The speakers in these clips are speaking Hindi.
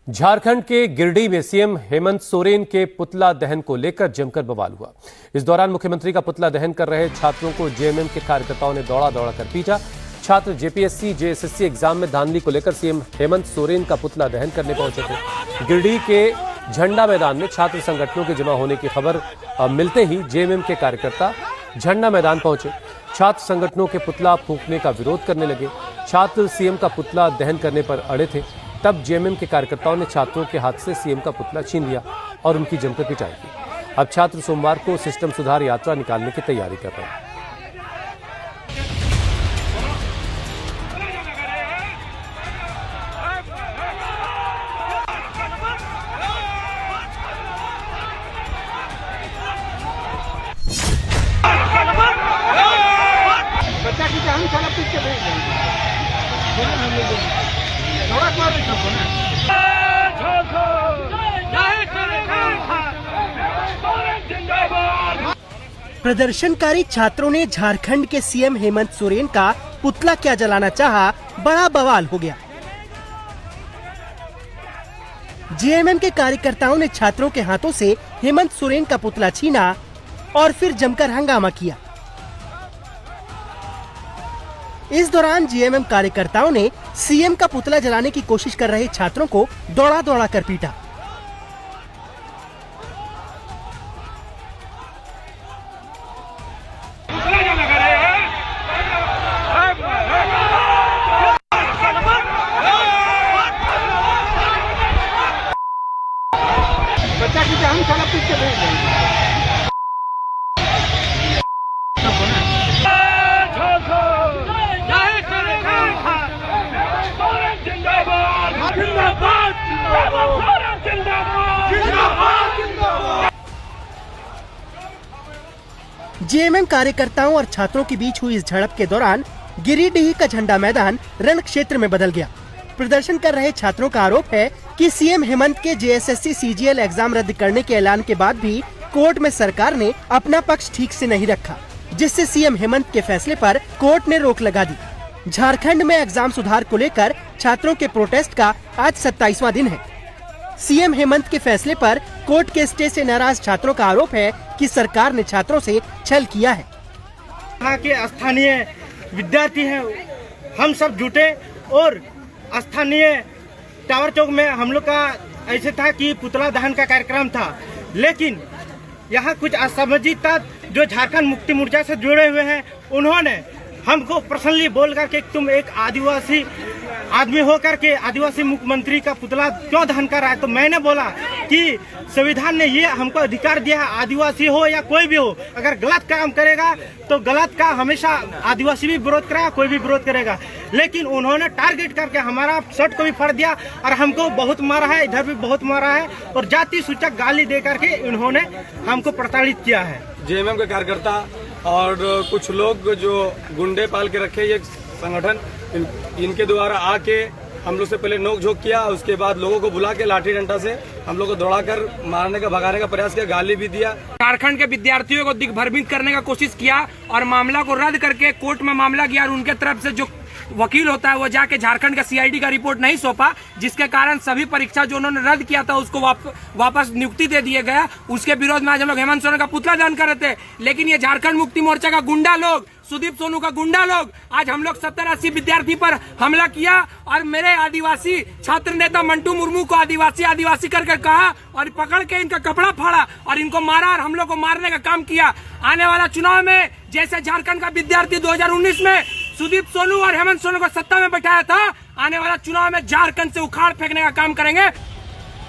झारखंड के गिरिडीह में सीएम हेमंत सोरेन के पुतला दहन को लेकर जमकर बवाल हुआ। इस दौरान मुख्यमंत्री का पुतला दहन कर रहे छात्रों को जेएमएम के कार्यकर्ताओं ने दौड़ा कर पीटा। छात्र जेपीएससी जेएसएससी एग्जाम में धांधली को लेकर सीएम हेमंत सोरेन का पुतला दहन करने पहुंचे थे। गिरिडीह के झंडा मैदान में छात्र संगठनों के जमा होने की खबर मिलते ही जेएमएम के कार्यकर्ता झंडा मैदान पहुंचे। छात्र संगठनों के पुतला फूंकने का विरोध करने लगे। छात्र सीएम का पुतला दहन करने पर अड़े थे। तब जेएमएम के कार्यकर्ताओं ने छात्रों के हाथ से सीएम का पुतला छीन लिया और उनकी जमकर पिटाई की। अब छात्र सोमवार को सिस्टम सुधार यात्रा निकालने की तैयारी कर रहे हैं। बच्चा की हम सारा पीछ के भेज देंगे। प्रदर्शनकारी छात्रों ने झारखंड के सीएम हेमंत सोरेन का पुतला क्या जलाना चाहा, बड़ा बवाल हो गया। जेएमएम के कार्यकर्ताओं ने छात्रों के हाथों से हेमंत सोरेन का पुतला छीना और फिर जमकर हंगामा किया। इस दौरान जेएमएम कार्यकर्ताओं ने सीएम का पुतला जलाने की कोशिश कर रहे छात्रों को दौड़ा कर पीटा। बच्चा की हम सारा पीछ के भेज देंगे। जेएमएम कार्यकर्ताओं और छात्रों के बीच हुई इस झड़प के दौरान गिरिडीह का झंडा मैदान रण क्षेत्र में बदल गया। प्रदर्शन कर रहे छात्रों का आरोप है कि सीएम हेमंत के जेएसएससी सीजीएल एग्जाम रद्द करने के ऐलान के बाद भी कोर्ट में सरकार ने अपना पक्ष ठीक से नहीं रखा, जिससे सीएम हेमंत के फैसले पर कोर्ट ने रोक लगा दी। झारखंड में एग्जाम सुधार को लेकर छात्रों के प्रोटेस्ट का आज 27वां दिन है। सीएम हेमंत के फैसले पर कोर्ट के स्टे से नाराज छात्रों का आरोप है कि सरकार ने छात्रों से छल किया है। यहाँ के स्थानीय विद्यार्थी हैं, हम सब जुटे और स्थानीय टावर चौक में हम लोग का ऐसे था कि पुतला दहन का कार्यक्रम था, लेकिन यहाँ कुछ असामाजिकता जो झारखंड मुक्ति मोर्चा से जुड़े हुए हैं, उन्होंने हमको पर्सनली बोल कर के तुम एक आदिवासी आदमी होकर के आदिवासी मुख्यमंत्री का पुतला क्यों दहन कर रहा है। तो मैंने बोला कि संविधान ने ये हमको अधिकार दिया है, आदिवासी हो या कोई भी हो, अगर गलत काम करेगा तो गलत का हमेशा आदिवासी भी विरोध करेगा, कोई भी विरोध करेगा। लेकिन उन्होंने टारगेट करके हमारा शर्ट को भी फाड़ दिया और हमको बहुत मारा है, इधर भी बहुत मारा है और जाति सूचक गाली दे करके इन्होंने हमको प्रताड़ित किया है। जेएमएम के कार्यकर्ता और कुछ लोग जो गुंडे पाल के रखे ये संगठन, इनके द्वारा आके हम लोग से पहले नोक झोंक किया, उसके बाद लोगों को बुला के लाठी डंडा से हम लोग को दौड़ाकर मारने का भगाने का प्रयास किया, गाली भी दिया। झारखंड के विद्यार्थियों को दिग्भ्रमित करने का कोशिश किया और मामला को रद्द करके कोर्ट में मामला गया और उनके तरफ से जो वकील होता है वो जाके झारखंड का सीआईडी का रिपोर्ट नहीं सौंपा, जिसके कारण सभी परीक्षा जो उन्होंने रद्द किया था उसको वापस नियुक्ति दे दिए गया। उसके विरोध में आज हम लोग हेमंत सोरेन का पुतला दहन कर रहे थे, लेकिन ये झारखंड मुक्ति मोर्चा का गुंडा लोग, सुदीप सोनू का गुंडा लोग, आज हम लोग 70-80 विद्यार्थी पर हमला किया और मेरे आदिवासी छात्र नेता मंटू मुर्मू को आदिवासी करके कहा और पकड़ के इनका कपड़ा फाड़ा और इनको मारा और हम लोग को मारने का काम किया। आने वाला चुनाव में जैसे झारखंड का विद्यार्थी 2019 में सुदीप सोनू और हेमंत सोरेन को सत्ता में बैठाया था, आने वाला चुनाव में झारखंड से उखाड़ फेंकने का काम करेंगे।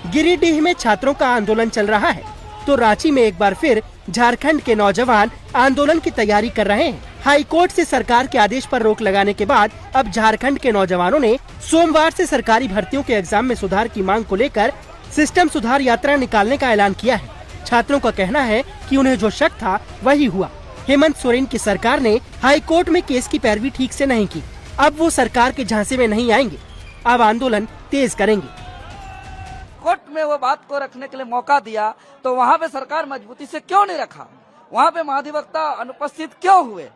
गिरिडीह में छात्रों का आंदोलन चल रहा है तो रांची में एक बार फिर झारखंड के नौजवान आंदोलन की तैयारी कर रहे हैं। हाई कोर्ट से सरकार के आदेश पर रोक लगाने के बाद अब झारखंड के नौजवानों ने सोमवार से सरकारी भर्तियों के एग्जाम में सुधार की मांग को लेकर सिस्टम सुधार यात्रा निकालने का ऐलान किया है। छात्रों का कहना है कि उन्हें जो शक था वही हुआ। हेमंत सोरेन की सरकार ने हाई कोर्ट में केस की पैरवी ठीक से नहीं की। अब वो सरकार के झांसे में नहीं आएंगे, अब आंदोलन तेज करेंगे। कोर्ट में वो बात को रखने के लिए मौका दिया तो वहाँ पे सरकार मजबूती से क्यों नहीं रखा, वहाँ पे महाधिवक्ता अनुपस्थित क्यों हुए।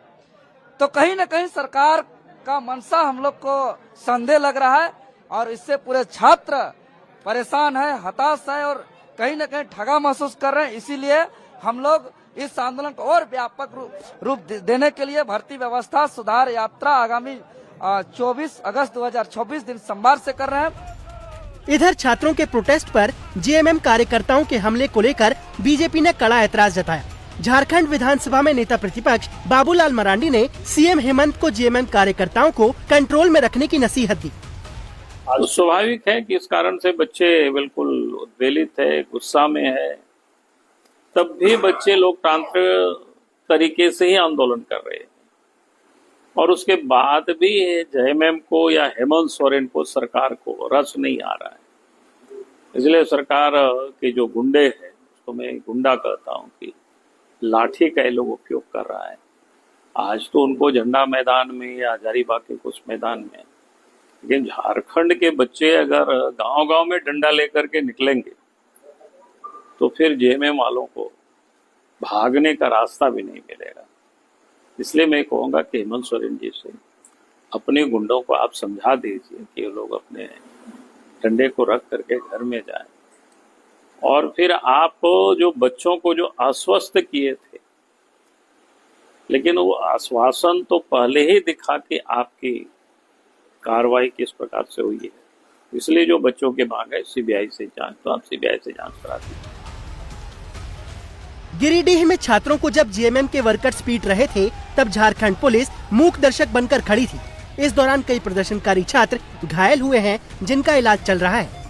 तो कहीं न कहीं सरकार का मंशा हम लोग को संदेह लग रहा है और इससे पूरे छात्र परेशान है, हताश है और कहीं न कहीं ठगा महसूस कर रहे हैं। इसीलिए हम लोग इस आंदोलन को और व्यापक रूप देने के लिए भर्ती व्यवस्था सुधार यात्रा आगामी 24 अगस्त 2024 दिन सोमवार से कर रहे हैं। इधर छात्रों के प्रोटेस्ट पर जेएमएम कार्यकर्ताओं के हमले को लेकर बीजेपी ने कड़ा ऐतराज जताया। झारखंड विधानसभा में नेता प्रतिपक्ष बाबूलाल मरांडी ने सीएम हेमंत को जेएमएम कार्यकर्ताओं को कंट्रोल में रखने की नसीहत दी। तो स्वाभाविक है कि इस कारण से बच्चे बिल्कुल उद्वेलित है, गुस्सा में है। तब भी बच्चे लोकतांत्रिक तरीके से ही आंदोलन कर रहे हैं और उसके बाद भी जेएमएम को या हेमंत सोरेन को सरकार को रस नहीं आ रहा है। इसलिए सरकार के जो गुंडे हैं, उसको मैं गुंडा कहता हूं कि लाठी का ये लोग उपयोग कर रहा है। आज तो उनको झंडा मैदान में या हजारीबाग के कुछ मैदान में, लेकिन झारखंड के बच्चे अगर गांव-गांव में डंडा लेकर के निकलेंगे तो फिर जेएमएम वालों को भागने का रास्ता भी नहीं मिलेगा। इसलिए मैं कहूँगा कि हेमंत सोरेन जी से अपने गुंडों को आप समझा दीजिए कि ये लोग अपने डंडे को रख करके घर में जाएं और फिर आप जो बच्चों को जो आश्वस्त किए थे, लेकिन वो आश्वासन तो पहले ही दिखा कि आपकी कार्रवाई किस प्रकार से हुई है। इसलिए जो बच्चों के मांग है सीबीआई से जांच, तो आप सीबीआई से जांच करा दीजिए। गिरिडीह में छात्रों को जब जेएमएम के वर्कर्स पीट रहे थे, तब झारखंड पुलिस मूक दर्शक बनकर खड़ी थी। इस दौरान कई प्रदर्शनकारी छात्र घायल हुए हैं, जिनका इलाज चल रहा है।